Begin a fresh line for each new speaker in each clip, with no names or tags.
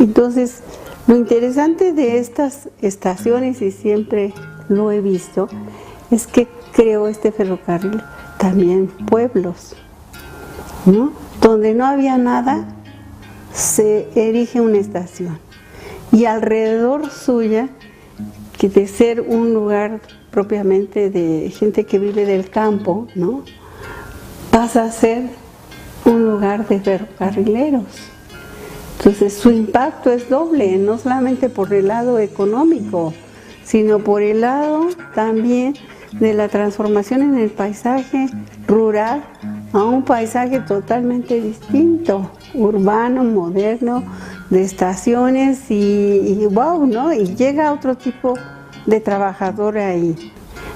Entonces, lo interesante de estas estaciones, y siempre lo he visto, es que creó este ferrocarril también pueblos, ¿no? Donde no había nada, se erige una estación. Y alrededor suya, que de ser un lugar propiamente de gente que vive del campo, ¿no?, pasa a ser un lugar de ferrocarrileros. Entonces su impacto es doble, no solamente por el lado económico, sino por el lado también de la transformación en el paisaje rural a un paisaje totalmente distinto, urbano, moderno, de estaciones y wow, ¿no? Y llega otro tipo de trabajador ahí.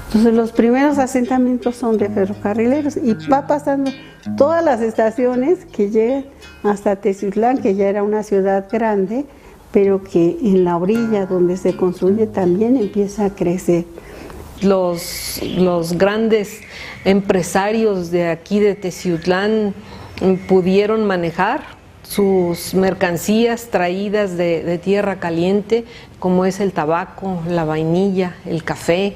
Entonces los primeros asentamientos son de ferrocarrileros y va pasando todas las estaciones que llegan hasta Teciutlán, que ya era una ciudad grande, pero que en la orilla donde se construye también empieza a crecer.
Los grandes empresarios de aquí de Teciutlán pudieron manejar sus mercancías traídas de tierra caliente, como es el tabaco, la vainilla, el café,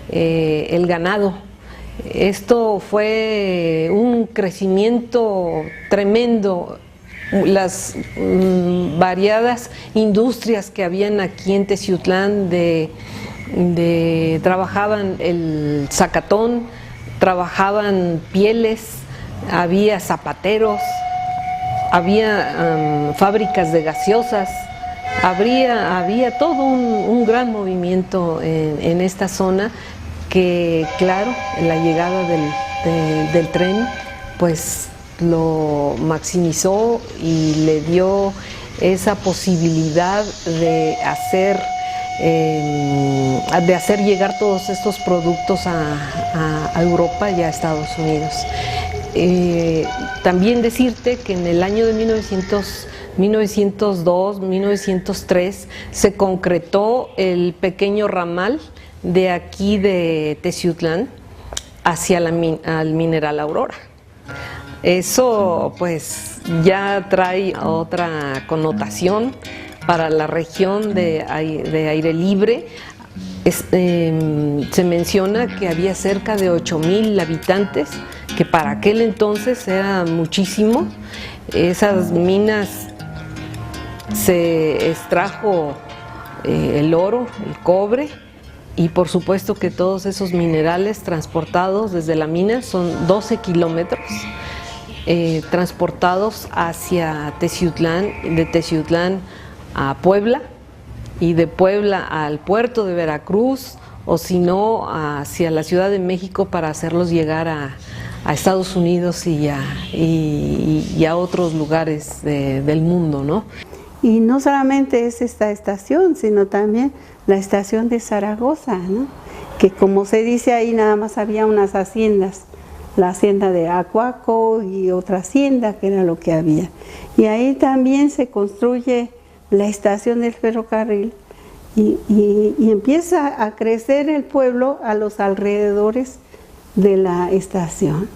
el ganado. Esto fue un crecimiento tremendo. Las variadas industrias que habían aquí en Teciutlán trabajaban el zacatón, trabajaban pieles, había zapateros, había fábricas de gaseosas, había todo un gran movimiento en esta zona que, claro, la llegada del tren pues lo maximizó y le dio esa posibilidad de hacer llegar todos estos productos a Europa y a Estados Unidos. También decirte que en el año de 1902, 1903 se concretó el pequeño ramal de aquí de Teciutlán hacia al Mineral Aurora. Eso pues ya trae otra connotación para la región de aire libre. Se menciona que había cerca de 8,000 habitantes, que para aquel entonces era muchísimo. Esas minas se extrajo el oro, el cobre, y por supuesto que todos esos minerales transportados desde la mina son 12 kilómetros transportados hacia Teciutlán, de Teciutlán a Puebla y de Puebla al puerto de Veracruz, o si no hacia la Ciudad de México para hacerlos llegar a Estados Unidos y a otros lugares del mundo, ¿no?
Y no solamente es esta estación, sino también la estación de Zaragoza, ¿no?, que como se dice ahí nada más había unas haciendas, la hacienda de Acuaco y otra hacienda que era lo que había. Y ahí también se construye la estación del ferrocarril y empieza a crecer el pueblo a los alrededores de la estación.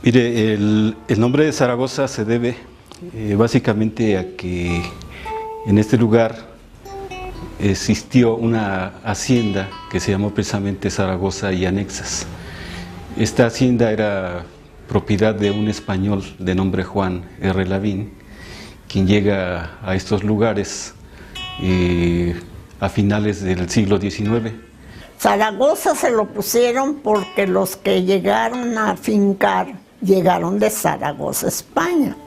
Mire, el nombre de Zaragoza se debe básicamente a que en este lugar existió una hacienda que se llamó precisamente Zaragoza y Anexas. Esta hacienda era propiedad de un español de nombre Juan R. Lavín, quien llega a estos lugares a finales del siglo XIX.
Zaragoza se lo pusieron porque los que llegaron a fincar llegaron de Zaragoza, España.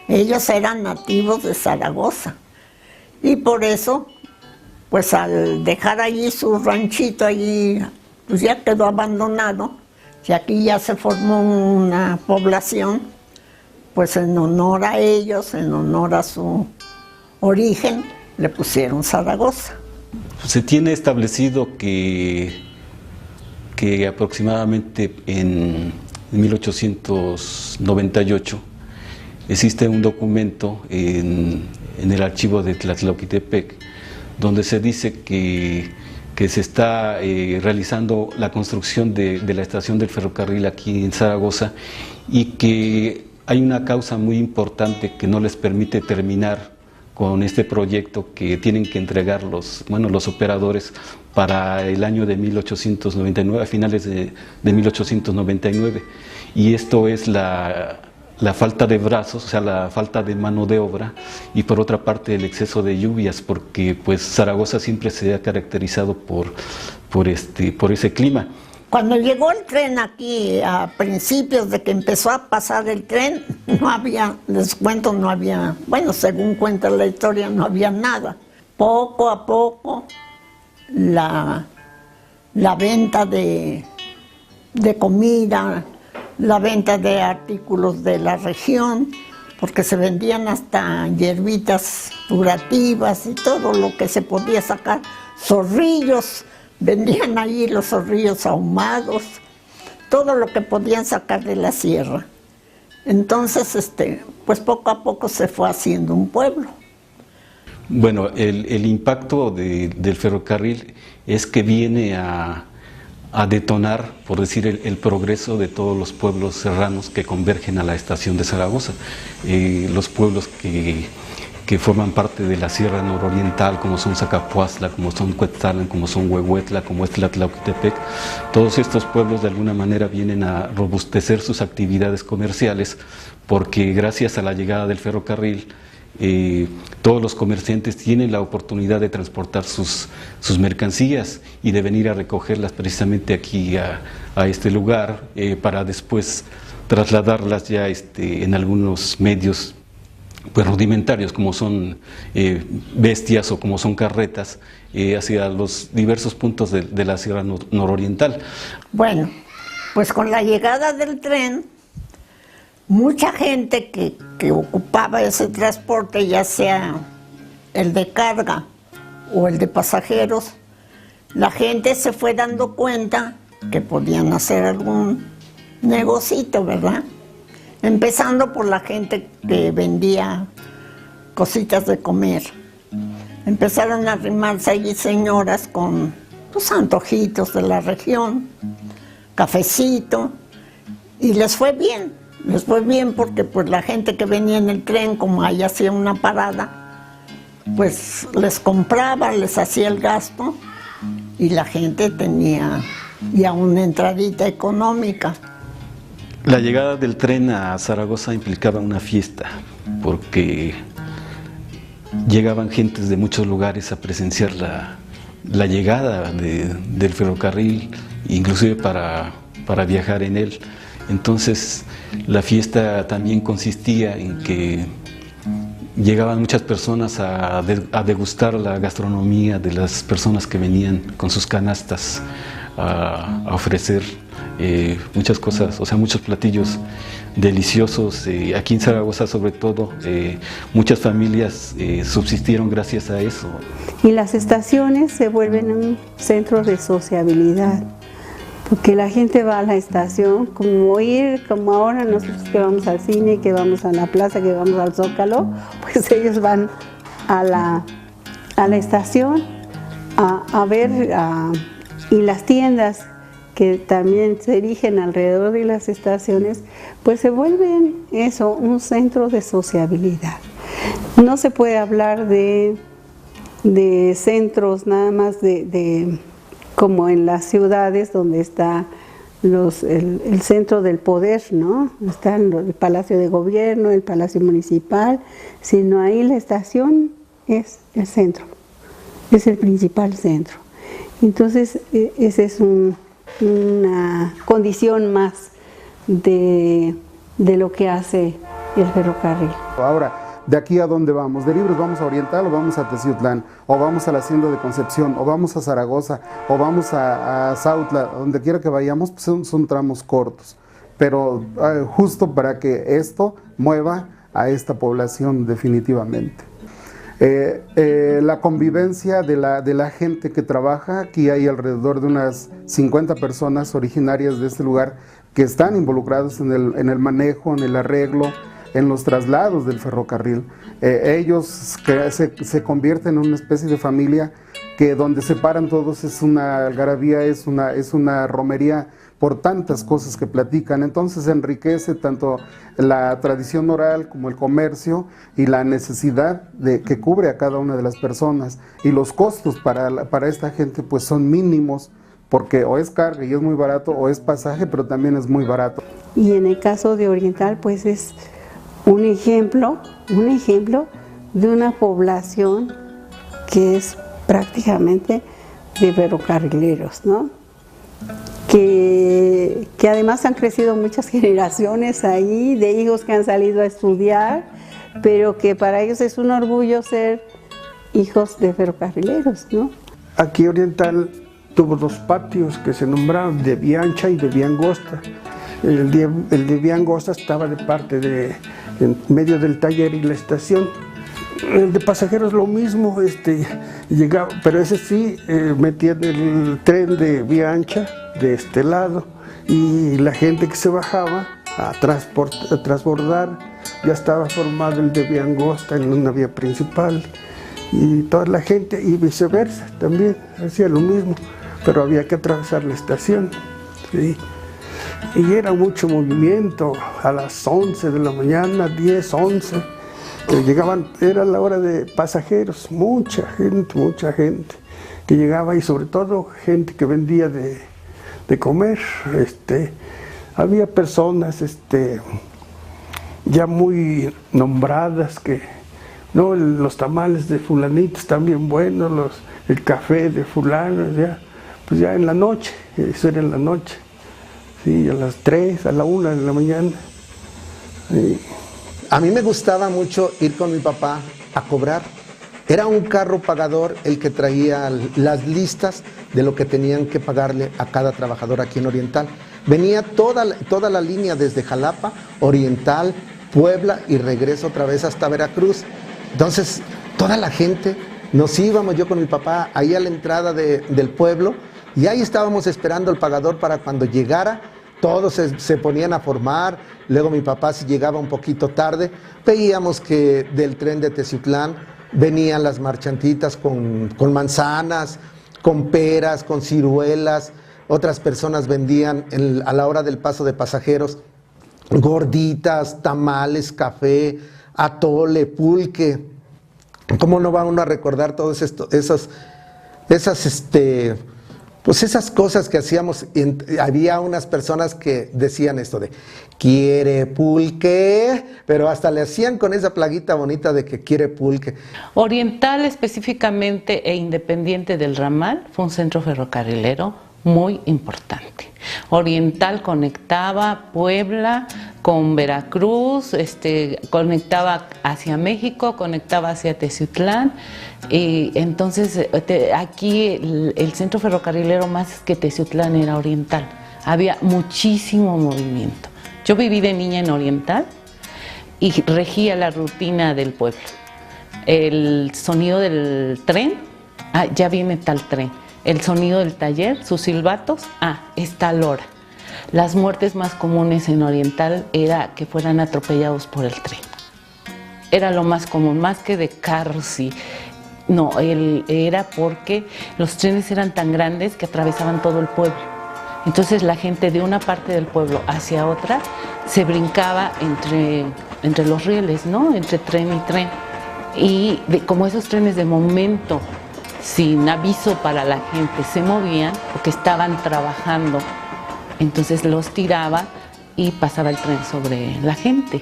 Ellos eran nativos de Zaragoza y por eso, pues al dejar allí su ranchito allí, pues ya quedó abandonado y aquí ya se formó una población, pues en honor a ellos, en honor a su origen, le pusieron Zaragoza.
Se tiene establecido que aproximadamente en 1898 existe un documento en el archivo de Tlatlauquitepec donde se dice que se está realizando la construcción de la estación del ferrocarril aquí en Zaragoza y que hay una causa muy importante que no les permite terminar con este proyecto que tienen que entregar los operadores para el año de 1899, a finales de 1899. Y esto es la falta de brazos, o sea, la falta de mano de obra, y por otra parte el exceso de lluvias, porque pues Zaragoza siempre se ha caracterizado por ese clima.
Cuando llegó el tren aquí, a principios de que empezó a pasar el tren, no había, les cuento, no había, bueno, según cuenta la historia, no había nada. Poco a poco, la venta de comida, la venta de artículos de la región, porque se vendían hasta hierbitas curativas y todo lo que se podía sacar, zorrillos, vendían ahí los zorrillos ahumados, todo lo que podían sacar de la sierra. Entonces, pues poco a poco se fue haciendo un pueblo.
Bueno, el impacto del ferrocarril es que viene a detonar, por decir, el progreso de todos los pueblos serranos que convergen a la estación de Zaragoza. Los pueblos que forman parte de la Sierra Nororiental, como son Zacapuazla, como son Cuetzalan, como son Huehuetla, como es Tlatlauquitepec, todos estos pueblos de alguna manera vienen a robustecer sus actividades comerciales, porque gracias a la llegada del ferrocarril, todos los comerciantes tienen la oportunidad de transportar sus mercancías y de venir a recogerlas precisamente aquí a este lugar, para después trasladarlas ya en algunos medios pues rudimentarios, como son bestias o como son carretas, hacia los diversos puntos de la Sierra Nororiental.
Bueno, pues con la llegada del tren, mucha gente que ocupaba ese transporte, ya sea el de carga o el de pasajeros, la gente se fue dando cuenta que podían hacer algún negocito, ¿verdad? Empezando por la gente que vendía cositas de comer. Empezaron a arrimarse allí señoras con pues, antojitos de la región, cafecito, y les fue bien. Les fue bien porque pues, la gente que venía en el tren, como ahí hacía una parada, pues les compraba, les hacía el gasto, y la gente tenía ya una entradita económica.
La llegada del tren a Zaragoza implicaba una fiesta, porque llegaban gentes de muchos lugares a presenciar la llegada del ferrocarril, inclusive para viajar en él. Entonces, la fiesta también consistía en que llegaban muchas personas a degustar la gastronomía de las personas que venían con sus canastas a ofrecer muchas cosas, o sea, muchos platillos deliciosos. Aquí en Zaragoza, sobre todo, muchas familias subsistieron gracias a eso.
Y las estaciones se vuelven un centro de sociabilidad, porque la gente va a la estación, como ahora nosotros que vamos al cine, que vamos a la plaza, que vamos al Zócalo, pues ellos van a la estación a ver, y las tiendas que también se erigen alrededor de las estaciones, pues se vuelven eso, un centro de sociabilidad. No se puede hablar de centros nada más como en las ciudades donde está el centro del poder, ¿no? Está el Palacio de Gobierno, el Palacio Municipal, sino ahí la estación es el centro, es el principal centro. Entonces, esa es una condición más de lo que hace el ferrocarril.
Ahora, ¿de aquí a dónde vamos? ¿De Libres vamos a Oriental o vamos a Teciutlán? ¿O vamos a la Hacienda de Concepción? ¿O vamos a Zaragoza? ¿O vamos a Zautla? Donde quiera que vayamos, pues son tramos cortos. Pero justo para que esto mueva a esta población definitivamente. La convivencia de la gente que trabaja, aquí hay alrededor de unas 50 personas originarias de este lugar que están involucrados en el manejo, en el arreglo, en los traslados del ferrocarril. Ellos se convierten en una especie de familia que donde se paran todos es una algarabía, es una romería por tantas cosas que platican. Entonces enriquece tanto la tradición oral como el comercio y la necesidad que cubre a cada una de las personas. Y los costos para esta gente pues son mínimos, porque o es carga y es muy barato, o es pasaje, pero también es muy barato.
Y en el caso de Oriental pues es un ejemplo de una población que es prácticamente de ferrocarrileros, ¿no? Que además han crecido muchas generaciones ahí, de hijos que han salido a estudiar, pero que para ellos es un orgullo ser hijos de ferrocarrileros, ¿no?
Aquí Oriental tuvo 2 patios que se nombraron de Vía Ancha y de Vía Angosta. El de Vía Angosta estaba de parte en medio del taller y la estación. El de pasajeros lo mismo, llegaba, pero ese sí metían el tren de Vía Ancha de este lado, y la gente que se bajaba a transbordar ya estaba formado el de Vía Angosta en una vía principal, y toda la gente, y viceversa también hacía lo mismo, pero había que atravesar la estación, ¿sí? Y era mucho movimiento a las 11 de la mañana, 10, 11. Llegaban, era la hora de pasajeros, mucha gente que llegaba, y sobre todo gente que vendía de comer. Había personas ya muy nombradas que, no, los tamales de fulanito están bien buenos, el café de fulano, pues ya en la noche, eso era en la noche, sí, a las 3, a la 1 de la mañana. Sí.
A mí me gustaba mucho ir con mi papá a cobrar. Era un carro pagador el que traía las listas de lo que tenían que pagarle a cada trabajador aquí en Oriental. Venía toda la línea desde Jalapa, Oriental, Puebla y regreso otra vez hasta Veracruz. Entonces, toda la gente, nos íbamos yo con mi papá ahí a la entrada del pueblo, y ahí estábamos esperando al pagador para cuando llegara. Todos se ponían a formar. Luego mi papá, si llegaba un poquito tarde, veíamos que del tren de Teciutlán venían las marchantitas con manzanas, con peras, con ciruelas. Otras personas vendían a la hora del paso de pasajeros gorditas, tamales, café, atole, pulque. ¿Cómo no va uno a recordar todas esas cosas que hacíamos? Había unas personas que decían esto de ¿quiere pulque? Pero hasta le hacían con esa plaguita bonita de que quiere pulque.
Oriental específicamente e independiente del ramal fue un centro ferrocarrilero muy importante. Oriental conectaba Puebla con Veracruz, conectaba hacia México, conectaba hacia Teciutlán, y entonces aquí el centro ferrocarrilero más que Teciutlán era Oriental. Había muchísimo movimiento. Yo viví de niña en Oriental y regía la rutina del pueblo. El sonido del tren, ya viene tal tren. El sonido del taller, sus silbatos, es tal hora. Las muertes más comunes en Oriental era que fueran atropellados por el tren. Era lo más común, más que de carros y... No, era porque los trenes eran tan grandes que atravesaban todo el pueblo. Entonces la gente de una parte del pueblo hacia otra se brincaba entre los rieles, ¿no? Entre tren y tren. Y como esos trenes de momento, sin aviso para la gente, se movían porque estaban trabajando, entonces los tiraba y pasaba el tren sobre la gente.